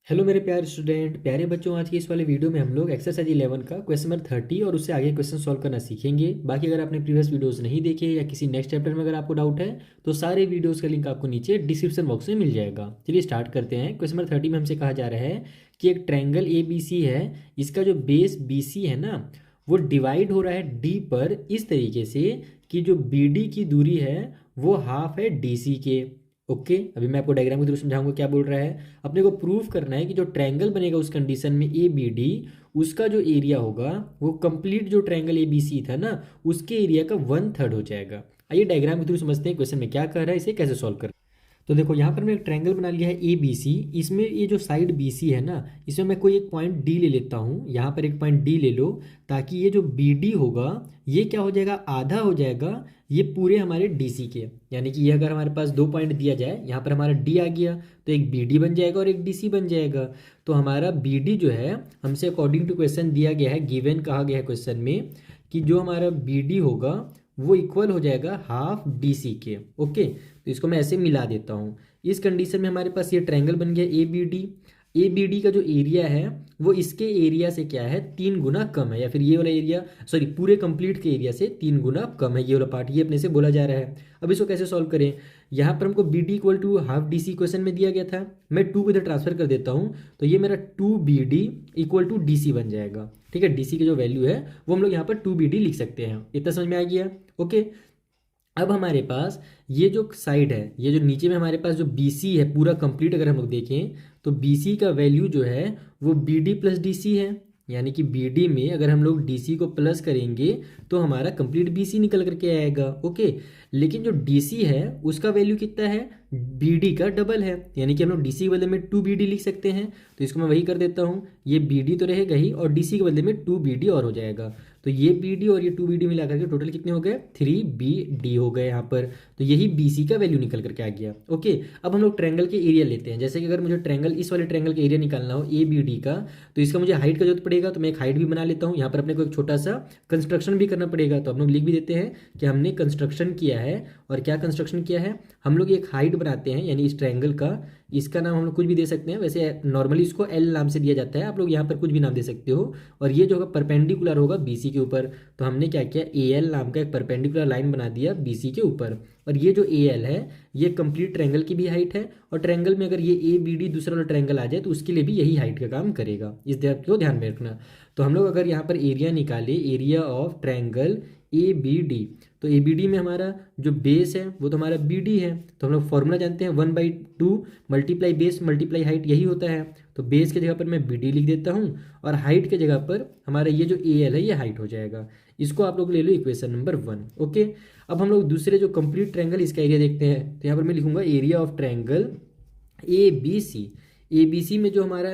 Hello मेरे प्यारे student, प्यारे बच्चों। आज की इस वाले वीडियो में हम लोग एक्सरसाइज 11 का क्वेश्चन नंबर 30 और उससे आगे क्वेश्चन सॉल्व करना सीखेंगे। बाकी अगर आपने प्रीवियस वीडियोस नहीं देखे या किसी नेक्स्ट चैप्टर में अगर आपको डाउट है तो सारे वीडियोस का लिंक आपको नीचे डिस्क्रिप्शन बॉक्स में मिल जाएगा। चलिए स्टार्ट करते हैं। क्वेश्चन नंबर 30 में हमसे कहा जा रहा है कि एक ट्रायंगल ए बी सी है, इसका जो बेस बी सी है ना, वो डिवाइड हो रहा है डी पर इस तरीके से कि जो बी डी की दूरी है वो हाफ है डी सी के। ओके, अभी मैं आपको डायग्राम के थ्रू समझाऊंगा क्या बोल रहा है। अपने को प्रूव करना है कि जो ट्रायंगल बनेगा उस कंडीशन में ए बी डी, उसका जो एरिया होगा वो कंप्लीट जो ट्रायंगल ए बी सी था ना उसके एरिया का 1/3 हो जाएगा। आइए डायग्राम के थ्रू समझते हैं क्वेश्चन में क्या कह रहा है, इसे कैसे सॉल्व कर। तो देखो यहाँ पर मैं एक ट्रायंगल बना लिया है ए बी सी। इसमें ये जो साइड बी सी है ना, इसमें मैं कोई एक पॉइंट डी ले लेता हूँ। यहाँ पर एक पॉइंट डी ले लो ताकि ये जो बी डी होगा ये क्या हो जाएगा, आधा हो जाएगा ये पूरे हमारे डी सी के। यानी कि ये अगर हमारे पास दो पॉइंट दिया जाए, यहाँ पर हमारा डी आ गया तो एक बी डी बन जाएगा और एक डी सी बन जाएगा। तो हमारा बी डी जो है हमसे अकॉर्डिंग टू क्वेश्चन दिया गया है, गिवन कहा गया है क्वेश्चन में कि जो हमारा बी डी होगा वो इक्वल हो जाएगा हाफ डी सी के। ओके, तो इसको मैं ऐसे मिला देता हूँ। इस कंडीशन में हमारे पास ये ट्रायंगल बन गया A B D. A B D का जो एरिया है वो इसके एरिया से क्या है, 3 गुना कम है, या फिर ये वाला एरिया सॉरी पूरे कंप्लीट के एरिया से 3 गुना कम है। ये वाला पार्ट ये अपने से बोला जा रहा है। अब इसको कैसे सॉल्व करें। यहाँ पर हमको B D equal to half D C question में दिया गया था। मैं 2 को इधर ट्रांसफर कर देता हूँ तो ये मेरा 2 BD equal to D C बन जाएगा। ठीक है, डी सी की जो वैल्यू है वो हम लोग यहाँ पर 2 BD लिख सकते हैं। इतना समझ में आ गया। ओके, अब हमारे पास ये जो साइड है, ये जो नीचे में हमारे पास जो बी सी है पूरा कंप्लीट अगर हम लोग देखें तो बी सी का वैल्यू जो है वो B D plus D C है। यानी कि बी डी में अगर हम लोग डी सी को प्लस करेंगे तो हमारा कंप्लीट बी सी निकल करके आएगा। ओके, लेकिन जो डी सी है उसका वैल्यू कितना है, बी डी का डबल है। यानी कि हम लोग डी सी के बदले में 2 BD लिख सकते हैं। तो इसको मैं वही कर देता हूँ, ये बी डी तो रहेगा ही और डी सी के बदले में 2 BD और हो जाएगा। तो ये बी डी और ये 2 BD मिला करके टोटल कितने हो गए, 3 BD हो गए यहाँ पर। तो यही बी सी का वैल्यू निकल करके आ गया। ओके, अब हम लोग ट्रायंगल के एरिया लेते हैं। जैसे कि अगर मुझे ट्रायंगल इस वाले ट्रायंगल का एरिया निकालना हो ए बी डी का, तो इसका मुझे हाइट का जरूरत पड़ेगा। तो मैं एक हाइट भी बना लेता हूँ। यहाँ पर अपने को एक छोटा सा कंस्ट्रक्शन भी करना पड़ेगा। तो हम लोग लिख भी देते हैं कि हमने कंस्ट्रक्शन किया है। और क्या कंस्ट्रक्शन किया है, हम लोग एक हाइट बनाते हैं यानी इस ट्रायंगल का। इसका नाम हम लोग कुछ भी दे सकते हैं, वैसे नॉर्मली इसको एल नाम से दिया जाता है, आप लोग यहाँ पर कुछ भी नाम दे सकते हो। और ये जो होगा परपेंडिकुलर होगा बीसी के ऊपर। तो हमने क्या किया, ए एल नाम का एक परपेंडिकुलर लाइन बना दिया बीसी के ऊपर। और ये जो ए एल है ये कंप्लीट ट्रायंगल की भी हाइट है। और ट्रायंगल में अगर ये ए बी डी दूसरा वाला ट्रायंगल आ जाए तो उसके लिए भी यही हाइट का काम करेगा। इस बात को ध्यान में रखना। तो हम लोग अगर यहाँ पर एरिया निकाले, area of triangle A B D, तो ए बी डी में हमारा जो बेस है वो तो हमारा बी डी है। तो हम लोग फॉर्मूला जानते हैं 1/2 मल्टीप्लाई बेस मल्टीप्लाई हाइट, यही होता है। तो बेस की जगह पर मैं बी डी लिख देता हूँ और हाइट की जगह पर हमारा ये जो ए एल है ये हाइट हो जाएगा। इसको आप लोग ले लो इक्वेशन नंबर 1। ओके, अब हम लोग दूसरे जो कंप्लीट ट्रायंगल इसका एरिया देखते हैं। तो यहाँ पर मैं लिखूंगा area of triangle A B C. A B C में जो हमारा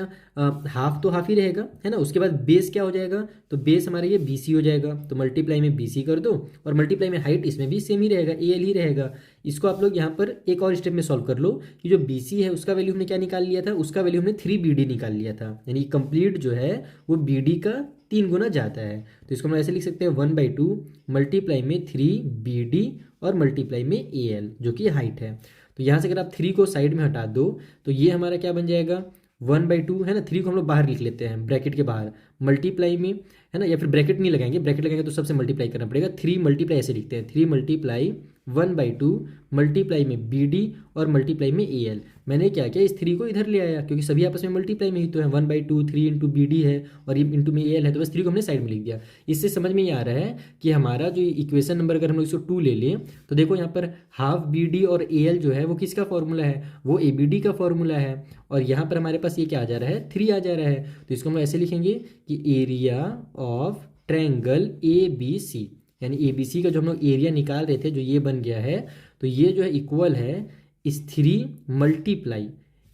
हाफ तो हाफ ही रहेगा है ना, उसके बाद बेस क्या हो जाएगा, तो बेस हमारा ये बी सी हो जाएगा। तो मल्टीप्लाई में बी सी कर दो और मल्टीप्लाई में हाइट इसमें भी सेम ही रहेगा, ए एल ही रहेगा। इसको आप लोग यहाँ पर एक और स्टेप में सॉल्व कर लो कि जो बी सी है उसका वैल्यू हमने क्या निकाल लिया था, उसका वैल्यू हमने 3 BD निकाल लिया था। यानी कंप्लीट जो है वो बी डी का 3 गुना जाता है। तो इसको हम ऐसे लिख सकते हैं 1/2 मल्टीप्लाई में 3 BD और मल्टीप्लाई में ए एल जो कि हाइट है। तो यहाँ से अगर आप 3 को साइड में हटा दो तो ये हमारा क्या बन जाएगा, 1/2 है ना। 3 को हम लोग बाहर लिख लेते हैं ब्रैकेट के बाहर, मल्टीप्लाई में है ना, या फिर ब्रैकेट नहीं लगाएंगे, ब्रैकेट लगाएंगे तो सबसे मल्टीप्लाई करना पड़ेगा। 3 मल्टीप्लाई ऐसे लिखते हैं, 3 मल्टीप्लाई 1/2 मल्टीप्लाई में बी डी और मल्टीप्लाई में ए एल। मैंने क्या किया, इस 3 को इधर ले आया क्योंकि सभी आपस में मल्टीप्लाई में ही तो है। 1/2 3 इंटू बी डी है और ये इंटू में ए एल है, तो बस 3 को हमने साइड में लिख दिया। इससे समझ में ये आ रहा है कि हमारा जो इक्वेशन नंबर अगर हम लोग इसको 2 ले लें तो देखो यहाँ पर हाफ बी डी और ए एल जो है वो किसका फॉर्मूला है, वो ए बी डी का फॉर्मूला है। और यहाँ पर हमारे पास ये क्या आ जा रहा है, 3 आ जा रहा है। तो इसको हम लोग ऐसे लिखेंगे कि area of triangle A B C, यानी ए बी सी का जो हम लोग एरिया निकाल रहे थे जो ये बन गया है, तो ये जो है इक्वल है इस 3 मल्टीप्लाई,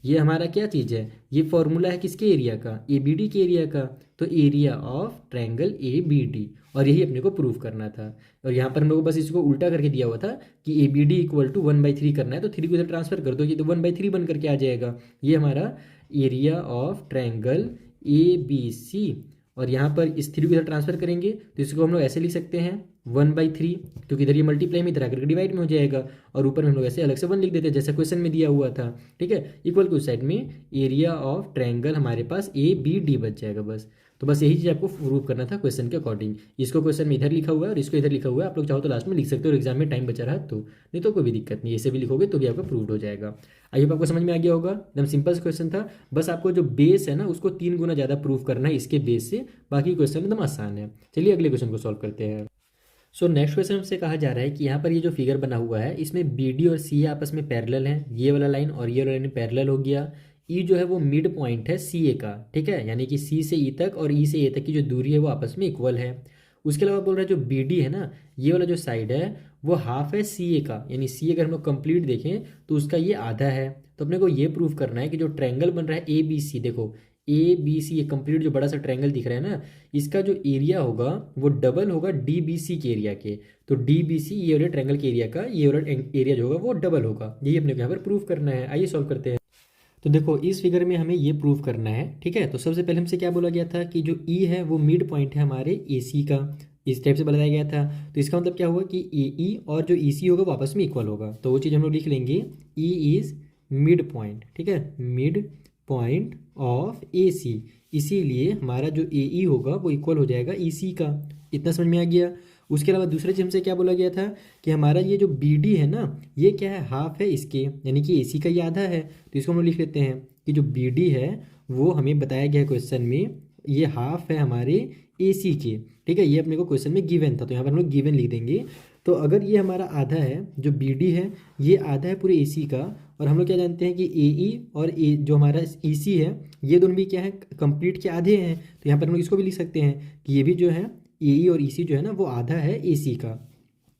ये हमारा क्या चीज़ है, ये फॉर्मूला है किसके एरिया का, ए बी डी के एरिया का। तो area of triangle A B D, और यही अपने को प्रूव करना था। और यहाँ पर हम लोग बस इसको उल्टा करके दिया हुआ था कि A B D equal to 1/3 करना है, तो 3 को इधर ट्रांसफर कर दो, ये तो 1/3 बन करके आ जाएगा। ये हमारा area of triangle A B C. और यहाँ पर इस 3 को इधर ट्रांसफर करेंगे तो इसको हम लोग ऐसे लिख सकते हैं 1/3, क्योंकि इधर ये मल्टीप्लाई में इधर आकर के डिवाइड में हो जाएगा, और ऊपर में हम लोग ऐसे अलग से 1 लिख देते हैं जैसा क्वेश्चन में दिया हुआ था। ठीक है, इक्वल की उस साइड में एरिया ऑफ ट्रायंगल हमारे पास ABD बच जाएगा बस। तो बस यही चीज़ आपको प्रूव करना था क्वेश्चन के अकॉर्डिंग। इसको क्वेश्चन में इधर लिखा हुआ है और इसको इधर लिखा हुआ है, आप लोग चाहो तो लास्ट में लिख सकते हो, एग्जाम में टाइम बचा रहा तो, नहीं तो कोई भी दिक्कत नहीं, ऐसे भी लिखोगे तो भी आपका प्रूव हो जाएगा। आई होप आपको समझ में आ गया होगा, एकदम सिंपल क्वेश्चन था। बस आपको जो बेस है ना उसको 3 गुना ज़्यादा प्रूव करना है इसके बेस से, बाकी क्वेश्चन एकदम आसान है। चलिए अगले क्वेश्चन को सॉल्व करते हैं। सो नेक्स्ट क्वेश्चन हमसे कहा जा रहा है कि यहाँ पर ये जो फिगर बना हुआ है इसमें BD और C आपस में पैरेलल हैं, ये वाला लाइन और ये वाला लाइन पैरेलल हो गया। E जो है वो मिड पॉइंट है CA का, ठीक है, यानी कि C से E तक और E से A तक की जो दूरी है वो आपस में इक्वल है। उसके अलावा बोल रहा है जो BD है ना, ये वाला जो साइड है वो हाफ है CA का, यानी C अगर हम लोग कंप्लीट देखें तो उसका ये आधा है। तो अपने को ये प्रूव करना है कि जो ट्रायंगल बन रहा है ABC, देखो ABC ये कंप्लीट जो बड़ा सा ट्रायंगल दिख रहा है ना, इसका जो एरिया होगा वो डबल होगा DBC के एरिया के। तो DBC ये वाले ट्रायंगल के एरिया का ये वाला एरिया जो होगा वो डबल होगा, यही अपने को यहाँ पर प्रूव करना है। आइए सॉल्व करते हैं। तो देखो इस फिगर में हमें ये प्रूव करना है, ठीक है। तो सबसे पहले हमसे क्या बोला गया था कि जो E है वो मिड पॉइंट है हमारे AC का, इस टाइप से बताया गया था। तो इसका मतलब क्या हुआ कि AE और जो EC होगा वो आपस में इक्वल होगा, तो वो चीज़ हम लोग लिख लेंगे, E इज मिड पॉइंट, ठीक है, मिड पॉइंट ऑफ AC, इसीलिए हमारा जो AE होगा वो इक्वल हो जाएगा EC का। इतना समझ में आ गया। उसके अलावा दूसरे चीज हमसे क्या बोला गया था कि हमारा ये जो BD है ना, ये क्या है, हाफ है इसके, यानी कि AC का ये आधा है। तो इसको हम लोग लिख लेते हैं कि जो BD है वो हमें बताया गया है क्वेश्चन में, ये हाफ है हमारे AC के, ठीक है। ये अपने को क्वेश्चन में गिवन था, तो यहाँ पर हम लोग गिवन लिख देंगे। तो अगर ये हमारा आधा है, जो BD है ये आधा है पूरे AC का, और हम लोग क्या जानते हैं कि AE और जो हमारा EC है ये दोनों भी क्या है, कंप्लीट के आधे हैं। तो यहाँ पर हम लोग इसको भी लिख सकते हैं कि ये भी जो है AE और EC जो है ना वो आधा है AC का।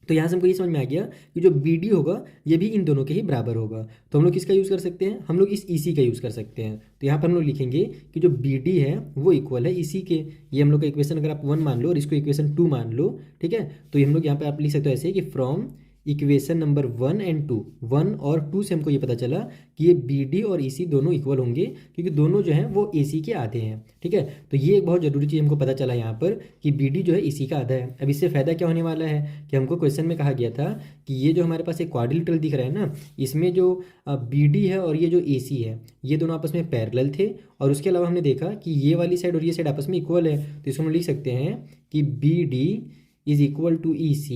तो यहाँ से हमको ये समझ में आ गया कि जो BD होगा ये भी इन दोनों के ही बराबर होगा। तो हम लोग किसका यूज़ कर सकते हैं, हम लोग इस EC का यूज़ कर सकते हैं। तो यहाँ पर हम लोग लिखेंगे कि जो BD है वो इक्वल है EC के। ये हम लोग का इक्वेशन अगर आप 1 मान लो और इसको इक्वेशन 2 मान लो, ठीक है। तो ये हम लोग यहाँ पे आप लिख सकते हो ऐसे कि फ्रॉम इक्वेशन नंबर 1 एंड 2, 1 और 2 से हमको ये पता चला कि ये BD और EC दोनों इक्वल होंगे, क्योंकि दोनों जो हैं वो AC के आधे हैं, ठीक है। तो ये एक बहुत ज़रूरी चीज़ हमको पता चला यहाँ पर कि BD जो है EC का आधा है। अब इससे फ़ायदा क्या होने वाला है कि हमको क्वेश्चन में कहा गया था कि ये जो हमारे पास एक क्वाड्रिलेटरल दिख रहा है ना, इसमें जो BD है और ये जो AC है ये दोनों आपस में पैरेलल थे, और उसके अलावा हमने देखा कि ये वाली साइड और ये साइड आपस में इक्वल है। तो इसको हम लिख सकते हैं कि BD is equal to EC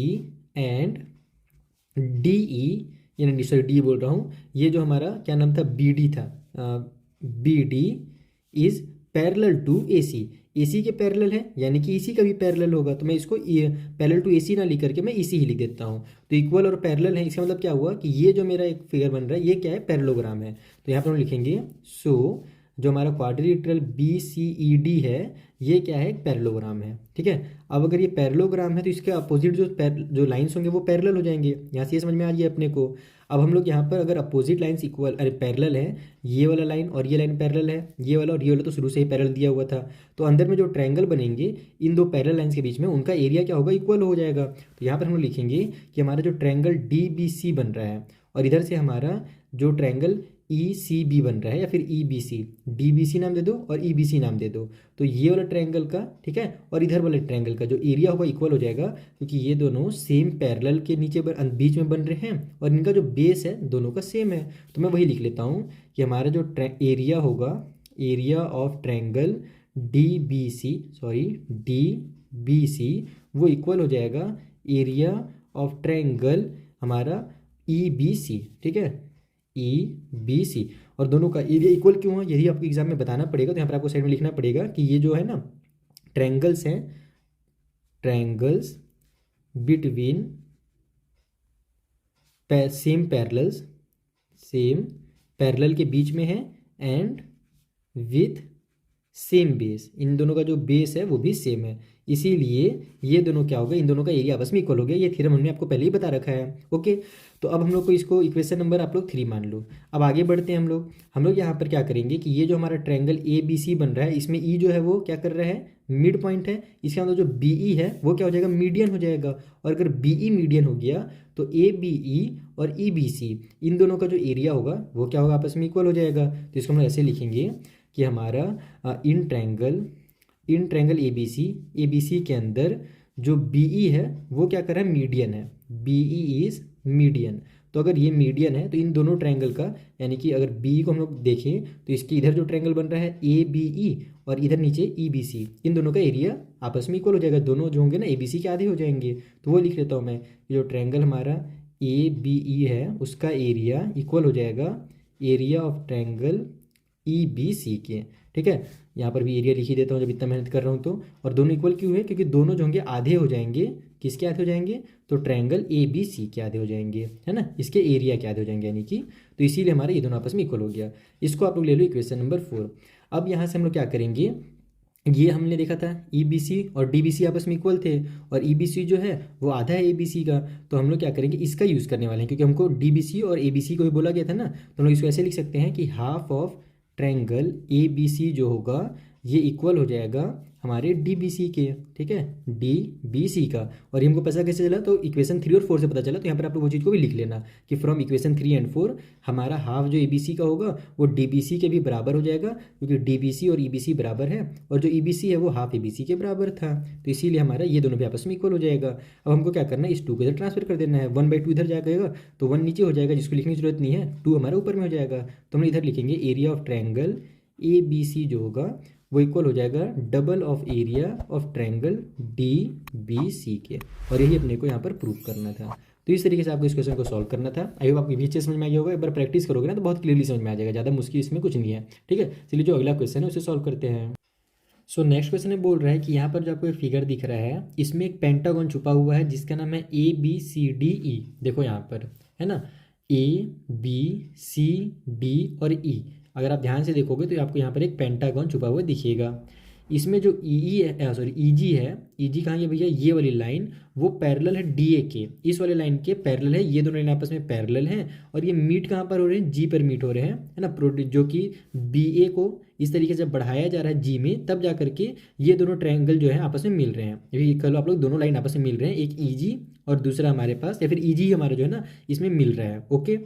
and DE, यानी सॉरी D बोल रहा हूँ, ये जो हमारा क्या नाम था BD था, BD is parallel to AC के पैरेलल है, यानी कि EC का भी पैरेलल होगा। तो मैं इसको पैरेलल टू AC ना लिख करके मैं EC ही लिख देता हूँ। तो इक्वल और पैरेलल है, इसका मतलब क्या हुआ कि ये जो मेरा एक फिगर बन रहा है ये क्या है, पैरेललोग्राम है। तो यहाँ पर हम लिखेंगे सो जो हमारा क्वाड्रिलेटरल BCED है ये क्या है, एक पैरेललोग्राम है, ठीक है। अब अगर ये पैरेललोग्राम है तो इसके अपोजिट जो लाइंस होंगे वो पैरेलल हो जाएंगे। यहाँ से ये समझ में आ गया अपने को। अब हम लोग यहाँ पर अगर अपोजिट लाइंस इक्वल अरे पैरेलल है, ये वाला लाइन और ये लाइन पैरेलल है, ये वाला और ये वाला तो शुरू से ही पैरेलल दिया हुआ था, तो अंदर में जो ट्रायंगल बनेंगे इन दो पैरेलल लाइंस के बीच में उनका एरिया क्या होगा, इक्वल हो जाएगा। तो यहाँ पर हम लोग लिखेंगे कि हमारा जो ट्रायंगल DBC बन रहा है और इधर से हमारा जो ट्रायंगल ECB बन रहा है या फिर EBC, DBC नाम दे दो और EBC नाम दे दो, तो ये वाला ट्रायंगल का, ठीक है, और इधर वाले ट्रायंगल का जो एरिया होगा इक्वल हो जाएगा, क्योंकि ये दोनों सेम पैरेलल के नीचे बीच में बन रहे हैं और इनका जो बेस है दोनों का सेम है। तो मैं वही लिख लेता हूँ कि हमारा जो एरिया होगा, एरिया ऑफ ट्रायंगल DBC वो इक्वल हो जाएगा एरिया ऑफ ट्रायंगल हमारा EBC, ठीक है, EBC। और दोनों का एरिया इक्वल क्यों है यही आपको एग्जाम में बताना पड़ेगा। तो यहाँ पर आपको साइड में लिखना पड़ेगा कि ये जो है ना ट्रायंगल्स हैं, ट्रायंगल्स बिटवीन सेम पैरेलल के बीच में है एंड विथ सेम बेस, इन दोनों का जो बेस है वो भी सेम है, इसीलिए ये दोनों क्या हो गए, इन दोनों का एरिया आपस में इक्वल हो गया। ये थ्योरम हमने आपको पहले ही बता रखा है, ओके। तो अब हम लोग को इसको इक्वेशन नंबर आप लोग 3 मान लो। अब आगे बढ़ते हैं हम लोग यहाँ पर क्या करेंगे कि ये जो हमारा ट्रायंगल ABC बन रहा है इसमें E जो है वो क्या कर रहा है, मिड पॉइंट है। इसके अंदर जो BE है वो क्या हो जाएगा, मीडियन हो जाएगा। और अगर BE मीडियन हो गया तो ABE और EBC इन दोनों का जो एरिया होगा वो क्या होगा, आपस में इक्वल हो जाएगा। तो इसको हम ऐसे लिखेंगे कि हमारा इन ट्रायंगल ABC के अंदर जो BE है वो क्या कर रहा है, मीडियन है, BE इज मीडियन। तो अगर ये मीडियन है तो इन दोनों ट्रायंगल का, यानी कि अगर BE को हम लोग देखें तो इसके इधर जो ट्रायंगल बन रहा है ABE और इधर नीचे EBC, इन दोनों का एरिया आपस में इक्वल हो जाएगा, दोनों जो होंगे ना ABC के आधे हो जाएंगे। तो वो लिख लेता हूँ मैं, जो ट्रायंगल हमारा ABE है उसका एरिया इक्वल हो जाएगा एरिया ऑफ ट्रायंगल EBC के। ठीक है, यहाँ पर भी एरिया लिख ही देता हूँ जब इतना मेहनत कर रहा हूँ तो। और दोनों इक्वल क्यों है, क्योंकि दोनों जो होंगे आधे हो जाएंगे, किसके आधे हो जाएंगे, तो ट्रायंगल ABC के आधे हो जाएंगे, है ना, इसके एरिया के आधे हो जाएंगे यानी कि। तो इसीलिए हमारे ये दोनों आपस में इक्वल हो गया। इसको आप लोग ले लो इक्वेशन नंबर 4। अब यहाँ से हम लोग क्या करेंगे, ये हमने देखा था EBC और DBC आपस में इक्वल थे, और EBC जो है वो आधा है ABC का। तो हम लोग क्या करेंगे, इसका यूज़ करने वाले हैं, क्योंकि हमको DBC और ABC को भी बोला गया था ना। तो हम लोग इसको ऐसे लिख सकते हैं कि हाफ ऑफ ट्रायंगल ABC जो होगा ये इक्वल हो जाएगा हमारे DBC के। ठीक है, DBC का। और ये हमको पता कैसे चला, तो इक्वेशन 3 और 4 से पता चला। तो यहाँ पर आप लोग वो चीज़ को भी लिख लेना कि फ्रॉम इक्वेशन 3 एंड 4 हमारा हाफ जो ABC का होगा वो DBC के भी बराबर हो जाएगा, क्योंकि DBC और EBC बराबर है, और जो EBC है वो हाफ ABC के बराबर था। तो इसीलिए हमारा ये दोनों भी आपस में इक्वल हो जाएगा। अब हमको क्या करना है, इस 2 को इधर ट्रांसफर कर देना है, 1/2 इधर जाएगा तो 1 नीचे हो जाएगा, जिसको लिखने की जरूरत नहीं है, 2 हमारा ऊपर में हो जाएगा। तो हम इधर लिखेंगे एरिया ऑफ ट्रायंगल ABC जो होगा वो इक्वल हो जाएगा double of area of triangle DBC के। और यही अपने को यहाँ पर प्रूव करना था। तो इस तरीके से आपको इस क्वेश्चन को सॉल्व करना था। आई होप आपको भी अच्छे समझ में आ गया होगा। एक बार प्रैक्टिस करोगे ना तो बहुत क्लियरली समझ में आ जाएगा, ज़्यादा मुश्किल इसमें कुछ नहीं है। ठीक है, चलिए जो अगला क्वेश्चन है उसे सॉल्व करते हैं। सो नेक्स्ट क्वेश्चन में बोल रहा है कि यहाँ पर जो आपको एक फिगर दिख रहा है इसमें एक पेंटागन छुपा हुआ है जिसका नाम है ABCDE। देखो यहाँ पर है ना, ABCD और E। अगर आप ध्यान से देखोगे तो आपको यहाँ पर एक पेंटागन छुपा हुआ दिखेगा। इसमें जो EG है, EG कहाँ है भैया, ये वाली लाइन वो पैरेलल है DA के, इस वाले लाइन के पैरेलल है। ये दोनों लाइन आपस में पैरेलल हैं, और ये मीट कहाँ पर हो रहे हैं, G पर मीट हो रहे हैं, है ना। जो कि BA को इस तरीके से बढ़ाया जा रहा है G में, तब जा करके ये दोनों ट्रायंगल जो है आपस में मिल रहे हैं। अभी कल आप लोग दोनों लाइन आपस में मिल रहे हैं, एक EG और दूसरा हमारे पास, या फिर EG हमारा जो है ना इसमें मिल रहा है। ओके,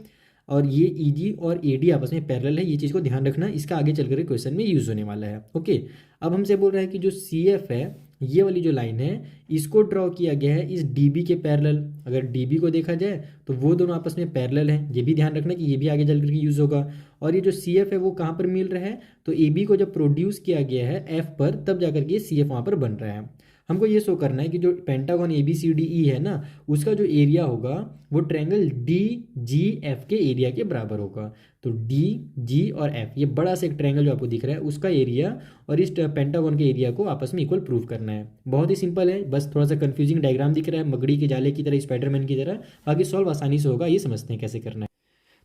और ये EG और AD आपस में पैरेलल है, ये चीज़ को ध्यान रखना, इसका आगे चल कर क्वेश्चन में यूज़ होने वाला है। ओके, अब हमसे बोल रहा है कि जो CF है, ये वाली जो लाइन है इसको ड्रॉ किया गया है इस DB के पैरेलल। अगर DB को देखा जाए तो वो दोनों आपस में पैरेलल हैं, ये भी ध्यान रखना कि ये भी आगे चल करके यूज़ होगा। और ये जो CF है वो कहाँ पर मिल रहा है, तो AB को जब प्रोड्यूस किया गया है F पर, तब जा करके CF वहाँ पर बन रहा है। हमको ये शो करना है कि जो पेंटागन ABCDE है ना उसका जो एरिया होगा वो ट्रायंगल DGF के एरिया के बराबर होगा। तो DG और F, ये बड़ा सा एक ट्रायंगल जो आपको दिख रहा है उसका एरिया और इस पेंटागन के एरिया को आपस में इक्वल प्रूव करना है। बहुत ही सिंपल है, बस थोड़ा सा कंफ्यूजिंग डायग्राम दिख रहा है, मकड़ी के जाले की तरह, स्पाइडरमैन की तरह। बाकी सॉल्व आसानी से होगा, ये समझते हैं कैसे करना है।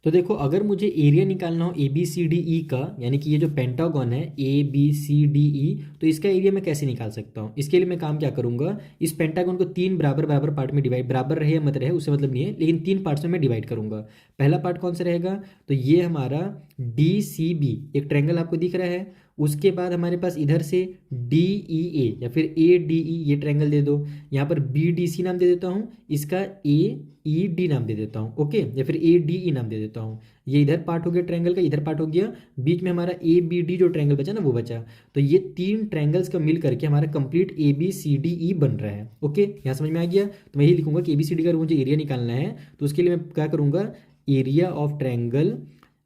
तो देखो, अगर मुझे एरिया निकालना हो ABCDE का, यानी कि ये जो पेंटागन है ABCDE, तो इसका एरिया मैं कैसे निकाल सकता हूँ। इसके लिए मैं काम क्या करूँगा, इस पेंटागन को 3 बराबर बराबर पार्ट में डिवाइड, बराबर रहे या मत रहे उससे मतलब नहीं है, लेकिन 3 पार्ट्स में मैं डिवाइड करूँगा। पहला पार्ट कौन सा रहेगा, तो ये हमारा DCB एक ट्रायंगल आपको दिख रहा है। उसके बाद हमारे पास इधर से DEA या फिर ADE ये ट्रायंगल दे दो। यहाँ पर BDC नाम दे देता हूँ, इसका AED नाम दे देता हूँ। ओके, या फिर ADE नाम दे देता हूँ। ये इधर पार्ट हो गया ट्रायंगल का, इधर पार्ट हो गया, बीच में हमारा ABD जो ट्रायंगल बचा ना वो बचा। तो ये 3 ट्रायंगल्स का मिल करके हमारा कंप्लीट ABCDE बन रहा है। ओके, यहाँ समझ में आ गया। तो मैं यही लिखूंगा कि ABCD का मुझे एरिया निकालना है, तो उसके लिए मैं क्या करूँगा, एरिया ऑफ ट्रायंगल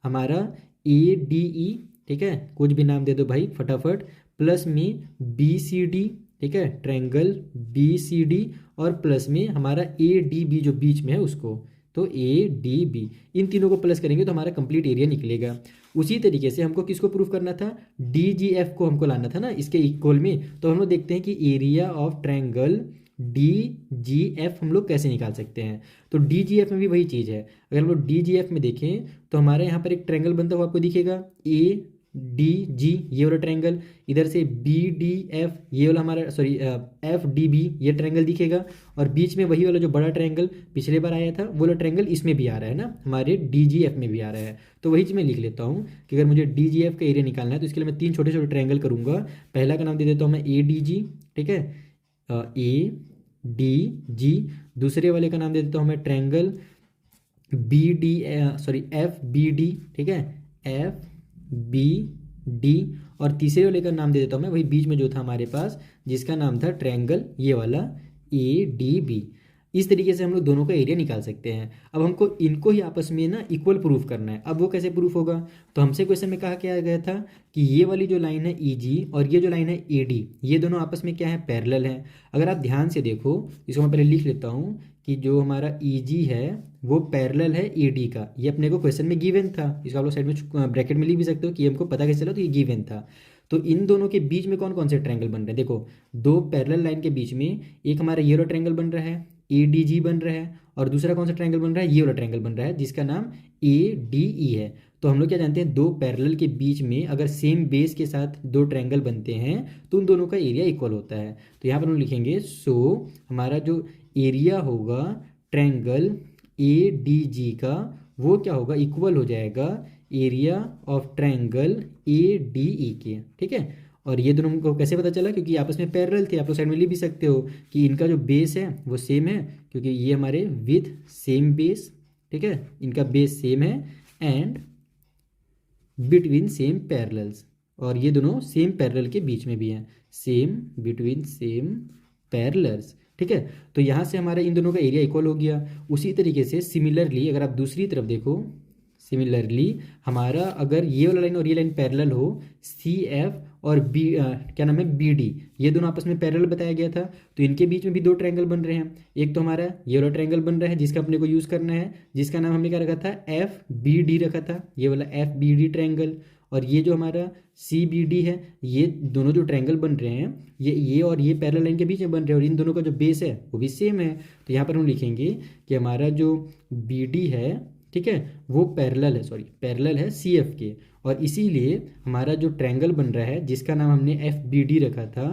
हमारा ADE, ठीक है, कुछ भी नाम दे दो भाई फटाफट, प्लस में BCD, ठीक है, ट्रायंगल BCD, और प्लस में हमारा ADB जो बीच में है उसको, तो ADB, इन तीनों को प्लस करेंगे तो हमारा कंप्लीट एरिया निकलेगा। उसी तरीके से हमको किसको प्रूफ करना था, DGF को हमको लाना था ना इसके इक्वल में। तो हम लोग देखते हैं कि एरिया ऑफ ट्रायंगल DGF हम लोग कैसे निकाल सकते हैं। तो DGF में भी वही चीज़ है। अगर हम लोग DGF में देखें तो हमारे यहाँ पर एक ट्रायंगल बनता हुआ आपको दिखेगा ADG, ये वाला ट्रायंगल, इधर से BDF ये वाला हमारा FDB ये ट्रायंगल दिखेगा, और बीच में वही वाला जो बड़ा ट्रायंगल पिछले बार आया था वो वाला ट्रायंगल इसमें भी आ रहा है ना, हमारे DGF में भी आ रहा है। तो वही चीज़ मैं लिख लेता हूँ कि अगर मुझे DGF का एरिया निकालना है तो इसके लिए मैं 3 छोटे छोटे ट्रायंगल करूँगा। पहला का नाम दे देता हूँ मैं ADG, ठीक है, ADG। दूसरे वाले का नाम दे देता हूँ मैं ट्रायंगल FBD, ठीक है, FBD। और तीसरे वाले का नाम दे देता हूँ मैं वही बीच में जो था हमारे पास, जिसका नाम था ट्रायंगल ये वाला ADB। इस तरीके से हम लोग दोनों का एरिया निकाल सकते हैं। अब हमको इनको ही आपस में ना इक्वल प्रूफ करना है। अब वो कैसे प्रूफ होगा, तो हमसे क्वेश्चन में कहा क्या गया था कि ये वाली जो लाइन है EG और ये जो लाइन है AD, ये दोनों आपस में क्या है, पैरेलल हैं। अगर आप ध्यान से देखो, इसको मैं पहले लिख लेता हूँ कि जो हमारा EG है वो पैरेलल है AD का। ये अपने को क्वेश्चन में गिवन था, इसको आप लोग साइड में ब्रैकेट में लिख भी सकते हो कि हमको पता कैसे चला, तो ये गिवन था। तो इन दोनों के बीच में कौन कौन से ट्रायंगल बन रहे हैं, देखो दो पैरेलल लाइन के बीच में एक हमारा ये वाला ट्रायंगल बन रहा है, ADG बन रहा है, और दूसरा कौन सा ट्रायंगल बन रहा है, ये वाला ट्रायंगल बन रहा है जिसका नाम ADE है। तो हम लोग क्या जानते हैं, दो पैरेलल के बीच में अगर सेम बेस के साथ दो ट्रायंगल बनते हैं तो उन दोनों का एरिया इक्वल होता है। तो यहाँ पर हम लिखेंगे सो हमारा जो एरिया होगा ट्रायंगल ADG का वो क्या होगा, इक्वल हो जाएगा एरिया ऑफ ट्रायंगल ADE के। ठीक है, और ये दोनों को कैसे पता चला, क्योंकि आपस में पैरेलल थे। आप लोग साइड में लिख भी सकते हो कि इनका जो बेस है वो सेम है, क्योंकि ये हमारे विथ सेम बेस, ठीक है, इनका बेस सेम है एंड बिटवीन सेम पैरेलल्स, और ये दोनों सेम पैरेलल के बीच में भी हैं, सेम बिटवीन सेम पैरेलल्स। ठीक है, तो यहाँ से हमारा इन दोनों का एरिया इक्वल हो गया। उसी तरीके से सिमिलरली अगर आप दूसरी तरफ देखो, सिमिलरली हमारा अगर ये वाला लाइन और ये लाइन पैरेलल हो, CF और क्या नाम है, BD, ये दोनों आपस में पैरेलल बताया गया था, तो इनके बीच में भी दो ट्रायंगल बन रहे हैं। एक तो हमारा ये वाला ट्रायंगल बन रहा है जिसका अपने को यूज़ करना है, जिसका नाम हमने क्या रखा था, FBD रखा था, ये वाला FBD ट्रायंगल। और ये जो हमारा CBD है, ये दोनों जो ट्रायंगल बन रहे हैं ये और ये पैरेलल लाइन के बीच में बन रहे हैं, और इन दोनों का जो बेस है वो भी सेम है। तो यहाँ पर हम लिखेंगे कि हमारा जो BD है, ठीक है, वो पैरेलल है, सॉरी पैरेलल है CF के, और इसीलिए हमारा जो ट्रायंगल बन रहा है जिसका नाम हमने FBD रखा था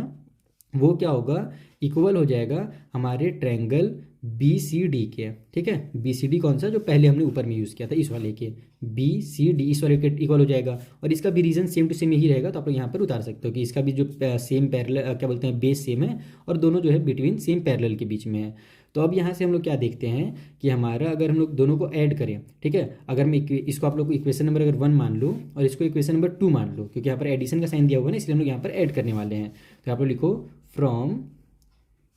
वो क्या होगा, इक्वल हो जाएगा हमारे ट्रायंगल BCD के। ठीक है, BCD कौन सा, जो पहले हमने ऊपर में यूज़ किया था, इस वाले के BCD, इस वाले के इक्वल हो जाएगा। और इसका भी रीजन सेम टू सेम यही रहेगा, तो आप लोग यहाँ पर उतार सकते हो कि इसका भी जो सेम पैरेलल क्या बोलते हैं, बेस सेम है, और दोनों जो है बिटवीन सेम पैरेलल के बीच में है। तो अब यहाँ से हम लोग क्या देखते हैं कि हमारा अगर हम लोग दोनों को ऐड करें, ठीक है, अगर मैं इसको आप लोग को इक्वेशन नंबर अगर 1 मान लो और इसको इक्वेशन नंबर 2 मान लो, क्योंकि यहाँ पर एडिशन का साइन दिया हुआ है ना, इसलिए हम लोग यहाँ पर ऐड करने वाले हैं। तो आप लोग लिखो फ्रॉम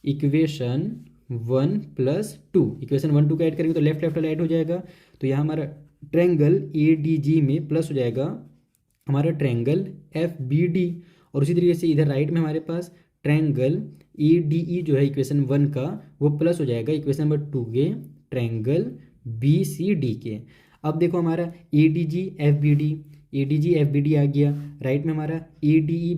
इक्वेशन 1 + 2, इक्वेशन 1 2 का ऐड करेंगे तो लेफ्ट लेफ्ट वाला ऐड हो जाएगा। तो यहाँ हमारा ट्रायंगल ADG में प्लस हो जाएगा हमारा ट्रायंगल FBD, और उसी तरीके से इधर राइट में हमारे पास ट्रायंगल ADE जो है इक्वेशन 1 का, वो प्लस हो जाएगा इक्वेशन नंबर 2 के ट्रायंगल BCD के। अब देखो हमारा ADG FBD आ गया, राइट में हमारा ADE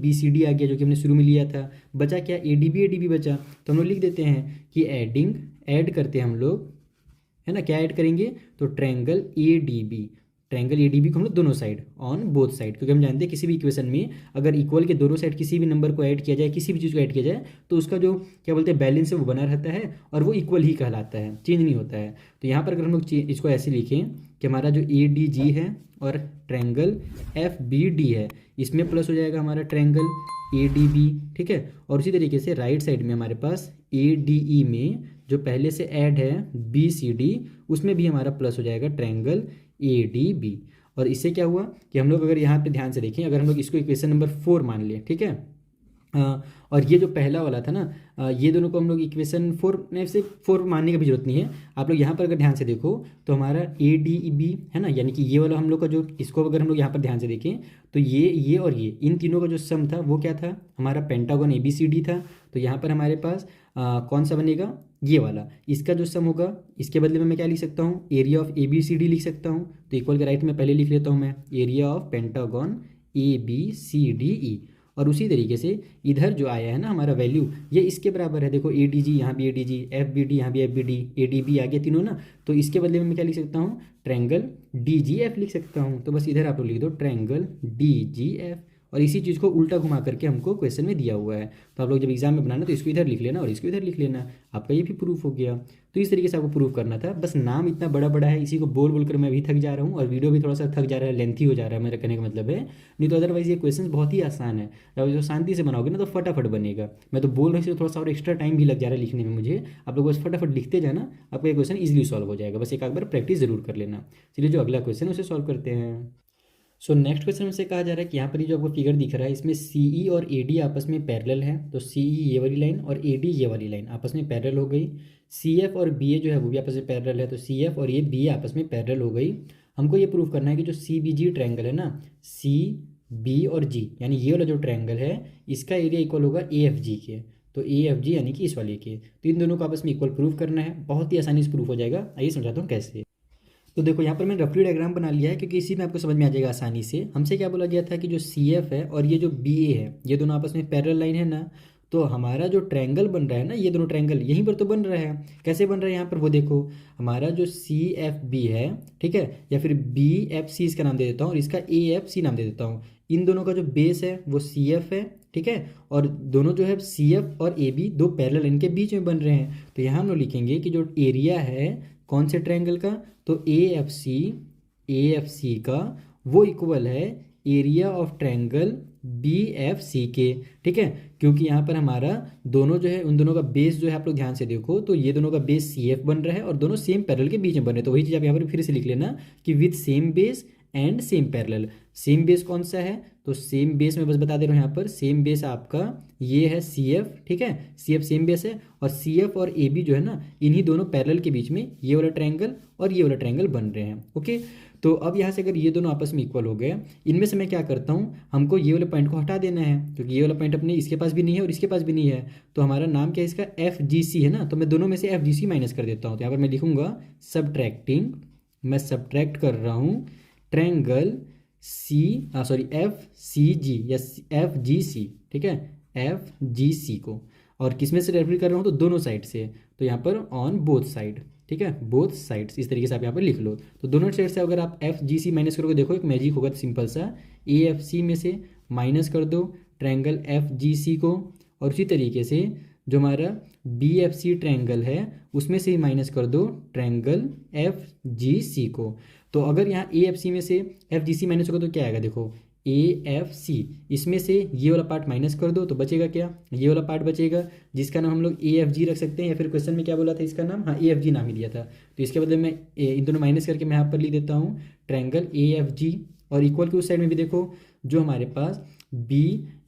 BCD आ गया, जो कि हमने शुरू में लिया था। बचा क्या, ADB बचा, तो हम लोग लिख देते हैं कि ऐड करते हैं हम लोग, है ना, क्या ऐड करेंगे, तो ट्रायंगल ADB को हम लोग दोनों साइड, ऑन बोथ साइड, क्योंकि हम जानते हैं किसी भी इक्वेशन में अगर इक्वल के दोनों साइड किसी भी नंबर को ऐड किया जाए, किसी भी चीज़ को ऐड किया जाए, तो उसका जो क्या बोलते हैं बैलेंस है वो बना रहता है, और वो इक्वल ही कहलाता है, चेंज नहीं होता है। तो यहाँ पर अगर हम लोग इसको ऐसे लिखें कि हमारा जो ADG है और ट्रायंगल FBD है, इसमें प्लस हो जाएगा हमारा ट्रायंगल ADB। ठीक है, और उसी तरीके से राइट साइड में हमारे पास ADE में जो पहले से ऐड है BCD, उसमें भी हमारा प्लस हो जाएगा ट्रायंगल ADB। और इससे क्या हुआ कि हम लोग अगर यहाँ पे ध्यान से देखें, अगर हम लोग इसको इक्वेशन नंबर 4 मान लें, ठीक है, और ये जो पहला वाला था ना, ये दोनों को हम लोग इक्वेशन 4 ने से 4 मानने की भी जरूरत नहीं है। आप लोग यहाँ पर अगर ध्यान से देखो तो हमारा ADB है ना, यानी कि ये वाला हम लोग का जो, इसको अगर हम लोग यहाँ पर ध्यान से देखें तो ये और ये इन तीनों का जो सम था वो क्या था, हमारा पेंटागन ABCD था। तो यहाँ पर हमारे पास कौन सा बनेगा, ये वाला, इसका जो सम होगा, इसके बदले में मैं क्या लिख सकता हूँ, एरिया ऑफ ABCD लिख सकता हूँ। तो इक्वल के राइट में पहले लिख लेता हूँ मैं एरिया ऑफ पेंटागन ABCDE, और उसी तरीके से इधर जो आया है ना हमारा वैल्यू, ये इसके बराबर है। देखो ADG यहाँ भी ADG, FBD यहाँ भी FBD, ADB आ गया तीनों ना, तो इसके बदले में मैं क्या लिख सकता हूँ, ट्रायंगल DGF लिख सकता हूँ। तो बस इधर आप लोग लिख दो ट्रायंगल DGF, और इसी चीज़ को उल्टा घुमा करके हमको क्वेश्चन में दिया हुआ है। तो आप लोग जब एग्जाम में बनाना तो इसको इधर लिख लेना और इसको इधर लिख लेना, आपका ये भी प्रूफ हो गया। तो इस तरीके से आपको प्रूफ करना था, बस नाम इतना बड़ा बड़ा है, इसी को बोल बोल कर मैं अभी थक जा रहा हूँ, और वीडियो भी थोड़ा सा थक जा रहा है, लेंथी हो जा रहा है, मेरा कहने का मतलब है। नहीं तो अदरवाइज ये क्वेश्चन बहुत ही आसान है, जब जो शांति से बनाओगे ना तो फटाफट बनेगा। मैं तो बोल रही हूँ थोड़ा सा और एक्स्ट्रा टाइम भी लग जा रहा है लिखने में मुझे, आप लोग बस फटाफट लिखते जाना, आपका ये क्वेश्चन ईजिली सॉल्व हो जाएगा। बस एक बार प्रैक्टिस जरूर कर लेना। चलिए जो अगला क्वेश्चन है उसे सॉल्व करते हैं। सो नेक्स्ट क्वेश्चन में से कहा जा रहा है कि यहाँ पर ये जो आपको फिगर दिख रहा है इसमें CE और AD आपस में पैरेलल है। तो CE ये वाली लाइन और AD ये वाली लाइन आपस में पैरेलल हो गई। CF और BA जो है वो भी आपस में पैरेलल है, तो CF और ये BA आपस में पैरेलल हो गई। हमको ये प्रूव करना है कि जो CBG ट्रायंगल है ना, CB और G यानी ये वाला जो ट्रायंगल है इसका एरिया इक्वल होगा AFG के। तो AFG यानी कि इस वाले के, तो इन दोनों को आपस में इक्वल प्रूव करना है। बहुत ही आसानी से प्रूफ हो जाएगा। आइए समझाता हूँ कैसे। तो देखो यहाँ पर मैंने रफली डायग्राम बना लिया है क्योंकि इसी में आपको समझ में आ जाएगा आसानी से। हमसे क्या बोला गया था कि जो CF है और ये जो BA है ये दोनों आपस में पैरेलल लाइन है ना, तो हमारा जो ट्रायंगल बन रहा है ना, ये दोनों ट्रायंगल यहीं पर तो बन रहा है। कैसे बन रहा है यहाँ पर वो देखो, हमारा जो CFB है, ठीक है, या फिर BFC इसका नाम दे देता हूँ और इसका AFC नाम दे देता हूँ। इन दोनों का जो बेस है वो CF है, ठीक है, और दोनों जो है CF और AB दो पैरेलल इनके बीच में बन रहे हैं। तो यहाँ हम लोग लिखेंगे कि जो एरिया है कौन से ट्रायंगल का, तो AFC का वो इक्वल है एरिया ऑफ ट्रायंगल BFC के, ठीक है। क्योंकि यहाँ पर हमारा दोनों जो है उन दोनों का बेस जो है, आप लोग ध्यान से देखो तो ये दोनों का बेस CF बन रहा है और दोनों सेम पैरेलल के बीच में बन रहे हैं। तो वही चीज़ आप यहाँ पर फिर से लिख लेना कि with same base and same parallel. Same base कौन सा है, तो सेम बेस में बस बता दे रहा हूँ यहाँ पर, सेम बेस आपका ये है CF, ठीक है, CF सेम बेस है और CF और AB जो है ना, इन्हीं दोनों पैरेलल के बीच में ये वाला ट्रायंगल और ये वाला ट्रायंगल बन रहे हैं। ओके, तो अब यहाँ से अगर ये दोनों आपस में इक्वल हो गए, इनमें से मैं क्या करता हूँ, हमको ये वाले पॉइंट को हटा देना है क्योंकि ये वाला पॉइंट अपने इसके पास भी नहीं है और इसके पास भी नहीं है। तो हमारा नाम क्या है इसका, FGC है ना, तो मैं दोनों में से FGC माइनस कर देता हूँ। तो यहाँ पर मैं लिखूंगा सब्ट्रैक्टिंग, मैं सब्ट्रैक्ट कर रहा हूँ ट्रायंगल FCG या FGC, ठीक है, FGC को, और किस में से रेफर कर रहा हूँ, तो दोनों साइड से। तो यहाँ पर ऑन बोथ साइड, ठीक है, बोथ साइड्स इस तरीके से आप यहाँ पर लिख लो। तो दोनों साइड से अगर आप FGC माइनस करोगे, देखो एक मैजिक होगा सिंपल सा, AFC में से माइनस कर दो ट्रायंगल FGC को, और उसी तरीके से जो हमारा BFC ट्रायंगल है उसमें से ही माइनस कर दो ट्रायंगल FGC को। तो अगर यहाँ AFC में से FGC माइनस होगा तो क्या आएगा, देखो AFC, इसमें से ये वाला पार्ट माइनस कर दो तो बचेगा क्या, ये वाला पार्ट बचेगा जिसका नाम हम लोग AFG रख सकते हैं, या फिर क्वेश्चन में क्या बोला था इसका नाम, हाँ AFG नाम ही दिया था। तो इसके बदले में इन दोनों माइनस करके मैं यहाँ पर लिख देता हूँ ट्रायंगल AFG, और इक्वल के उस साइड में भी देखो जो हमारे पास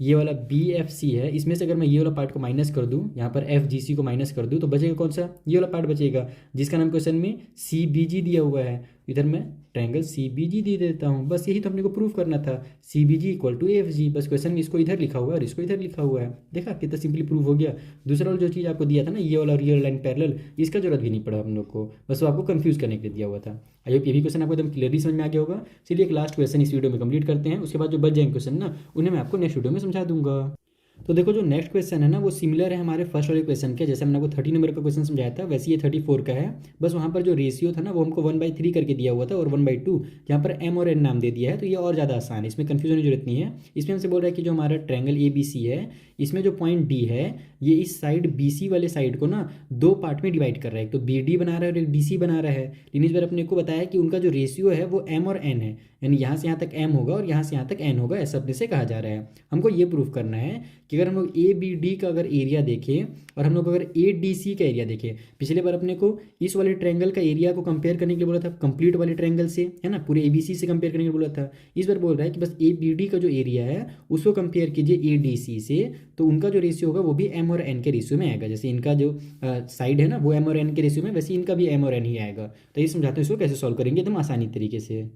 ये वाला BFC है, इसमें से अगर मैं ये वाला पार्ट को माइनस कर दूं, यहाँ पर FGC को माइनस कर दूं, तो बचेगा कौन सा, ये वाला पार्ट बचेगा जिसका नाम क्वेश्चन में CBG दिया हुआ है। इधर मैं ट्रायंगल CBG दे देता हूँ। बस यही तो अपने को प्रूफ करना था, CBG इक्वल टू AFG। बस क्वेश्चन में इसको इधर लिखा हुआ है और इसको इधर लिखा हुआ है। देखा कितना सिंपली प्रूफ हो गया। दूसरा वाला जो चीज़ आपको दिया था ना, ये वाला रियल लाइन पैरेलल, इसका जरूरत भी नहीं पड़ा हम लोग को, बस वो आपको कंफ्यूज करने के लिए दिया हुआ था। आई होप ये भी क्वेश्चन आपको एकदम क्लियरली समझ में आ गया होगा। चलिए एक लास्ट क्वेश्चन इस वीडियो में कंप्लीट करते हैं, उसके बाद जो बच जाएंगे क्वेश्चन ना, उन्हें मैं आपको नेक्स्ट वीडियो में समझा दूंगा। तो देखो जो नेक्स्ट क्वेश्चन है ना वो सिमिलर है हमारे फर्स्ट वाले क्वेश्चन के। जैसे मैंने आपको 30 नंबर का क्वेश्चन समझाया था, वैसे ये 34 का है। बस वहाँ पर जो रेशियो था ना वो हमको 1/3 करके दिया हुआ था और 1/2, यहाँ पर M और N नाम दे दिया है। तो ये और ज़्यादा आसान है, इसमें कन्फ्यूजन की जरूरत नहीं है। इसमें हमसे बोल रहा है कि जो हमारा ट्रायंगल ABC है, इसमें जो पॉइंट D है ये इस साइड BC वाले साइड को ना दो पार्ट में डिवाइड कर रहा है, एक तो BD बना रहा है और एक DC बना रहा है। लेकिन इस बार अपने को बताया कि उनका जो रेशियो है वो M और N है, यानी यहाँ से यहाँ तक M होगा और यहाँ से यहाँ तक N होगा, ऐसा अपने से कहा जा रहा है। हमको ये प्रूफ करना है कि अगर हम लोग ABD का अगर एरिया देखें और हम लोग अगर ADC का एरिया देखें, पिछले बार अपने को इस वाले ट्रायंगल का एरिया को कंपेयर करने के लिए बोला था कंप्लीट वाले ट्रायंगल से, है ना, पूरे ABC से कंपेयर करने के लिए बोला था। इस बार बोल रहा है कि बस ABD का जो एरिया है उसको कंपेयर कीजिए ADC से, तो उनका जो रेशियो होगा वो भी M और N के रेशियो में आएगा। जैसे इनका जो साइड है ना वो M और N के रेशियो में, वैसे इनका भी M और N ही आएगा। तो ये समझाते हैं इसको कैसे सॉल्व करेंगे एकदम आसानी तरीके से।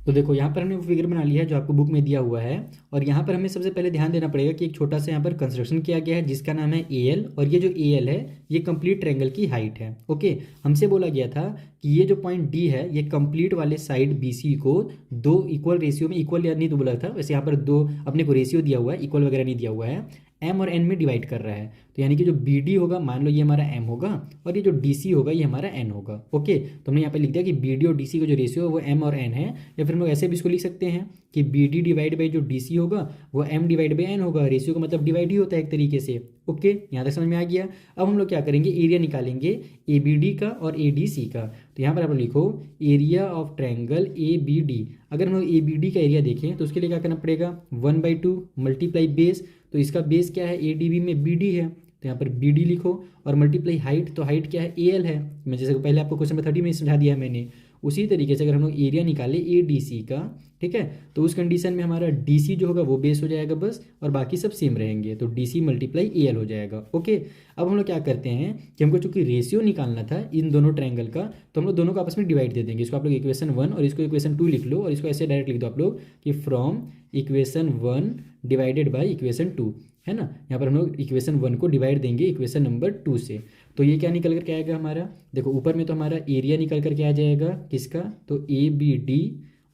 तो देखो यहाँ पर हमने वो फिगर बना लिया है जो आपको बुक में दिया हुआ है, और यहाँ पर हमें सबसे पहले ध्यान देना पड़ेगा कि एक छोटा सा यहाँ पर कंस्ट्रक्शन किया गया है जिसका नाम है AL, और ये जो AL है ये कंप्लीट ट्रायंगल की हाइट है। ओके, हमसे बोला गया था कि ये जो पॉइंट D है ये कंप्लीट वाले साइड BC को दो इक्वल रेशियो में, इक्वल या नहीं तो बोला था, वैसे यहाँ पर दो अपने को रेशियो दिया हुआ है, इक्वल वगैरह नहीं दिया हुआ है, M और N में डिवाइड कर रहा है। तो यानी कि जो BD होगा मान लो ये हमारा M होगा और ये जो DC होगा ये हमारा N होगा। ओके, तो हमने यहाँ पे लिख दिया कि BD और DC का जो रेशियो है वो M और N है, या फिर हम लोग ऐसे भी इसको लिख सकते हैं कि BD डिवाइड बाई जो DC होगा वो M डिवाइड बाई N होगा। रेशियो का मतलब डिवाइड ही होता है एक तरीके से। ओके, यहाँ तक समझ में आ गया। अब हम लोग क्या करेंगे, एरिया निकालेंगे ABD का और ADC का। तो यहाँ पर आप लिखो एरिया ऑफ ट्रायंगल ABD। अगर हम लोग ABD का एरिया देखें तो उसके लिए क्या करना पड़ेगा, 1/2 मल्टीप्लाई बेस। तो इसका बेस क्या है, ADB में BD है, तो यहाँ पर बी डी लिखो और मल्टीप्लाई हाइट, तो हाइट क्या है, ए एल है। मैं जैसे पहले आपको क्वेश्चन नंबर 30 में समझा दिया है मैंने। उसी तरीके से अगर हम लोग एरिया निकाले ए डी सी का, ठीक है, तो उस कंडीशन में हमारा डी सी जो होगा वो बेस हो जाएगा बस, और बाकी सब सेम रहेंगे, तो D C multiply A L हो जाएगा। ओके, अब हम लोग क्या करते हैं कि हमको चूंकि रेशियो निकालना था इन दोनों ट्रायंगल का, तो हम लोग दोनों को आपस में डिवाइड दे देंगे। इसको आप लोग इक्वेशन 1 और इसको इक्वेशन 2 लिख लो, और इसको ऐसे डायरेक्ट लिख दो आप लोग कि from equation 1 divided by equation 2, है ना। यहाँ पर हम लोग इक्वेशन 1 को डिवाइड देंगे इक्वेशन नंबर 2 से। तो ये क्या निकल कर के आएगा हमारा, देखो ऊपर में तो हमारा एरिया निकल कर के आ जाएगा किसका, तो ए बी डी,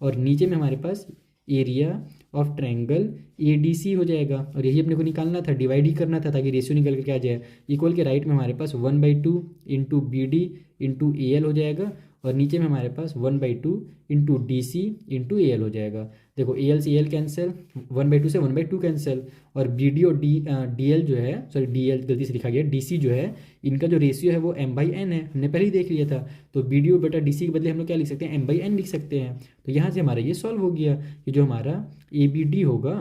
और नीचे में हमारे पास area of triangle A D C हो जाएगा। और यही अपने को निकालना था, डिवाइड ही करना था ताकि रेशियो निकल करके आ जाए। इक्वल के राइट में हमारे पास 1/2 into B D into A L हो जाएगा, और नीचे में हमारे पास 1/2 into D C into A L हो जाएगा। देखो ए एल से ए एल कैंसिल, 1/2 से 1/2 कैंसिल, और बी डी और डी एल जो है, सॉरी डी एल गलती से लिखा गया, डी सी जो है, इनका जो रेशियो है वो m/n है, हमने पहले ही देख लिया था। तो बी डी बटा डी सी के बदले हम लोग क्या लिख सकते हैं, m/n लिख सकते हैं। तो यहाँ से हमारा ये सॉल्व हो गया कि जो हमारा ए बी डी होगा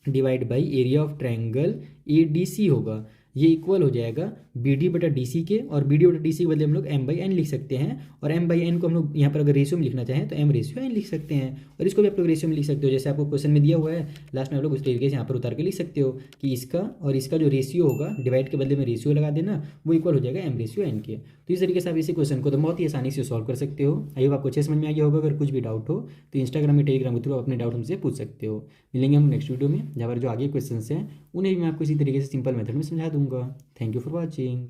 divide by area of triangle A D C होगा, ये इक्वल हो जाएगा बी डी बटा डी सी के, और बी डी बटा डी सी के बदले हम लोग m/n लिख सकते हैं। और m/n को हम लोग यहाँ पर अगर रेशियो में लिखना चाहें तो m रेशियो n लिख सकते हैं, और इसको भी आप लोग रेशियो में लिख सकते हो, जैसे आपको क्वेश्चन में दिया हुआ है लास्ट में आप लोग उस तरीके से यहाँ पर उतार के लिख सकते हो कि इसका और इसका जो रेशियो होगा, डिवाइड के बदले में रेशियो लगा देना, वो इक्वल हो जाएगा m रेशियो n के। तो इस तरीके से आप इसी क्वेश्चन को तो बहुत ही आसानी से सॉल्व कर सकते हो। आई होप आपको अच्छे समझ में आ गया होगा। अगर कुछ भी डाउट हो तो इंस्टाग्राम या टेलीग्राम के थ्रू आप अपने डाउट हमसे पूछ सकते हो। मिलेंगे हम नेक्स्ट वीडियो में, जहाँ पर जो आगे क्वेश्चन हैं उन्हें भी मैं आपको इसी तरीके से सिंपल मेथड में समझा दूंगा। Thank you for watching.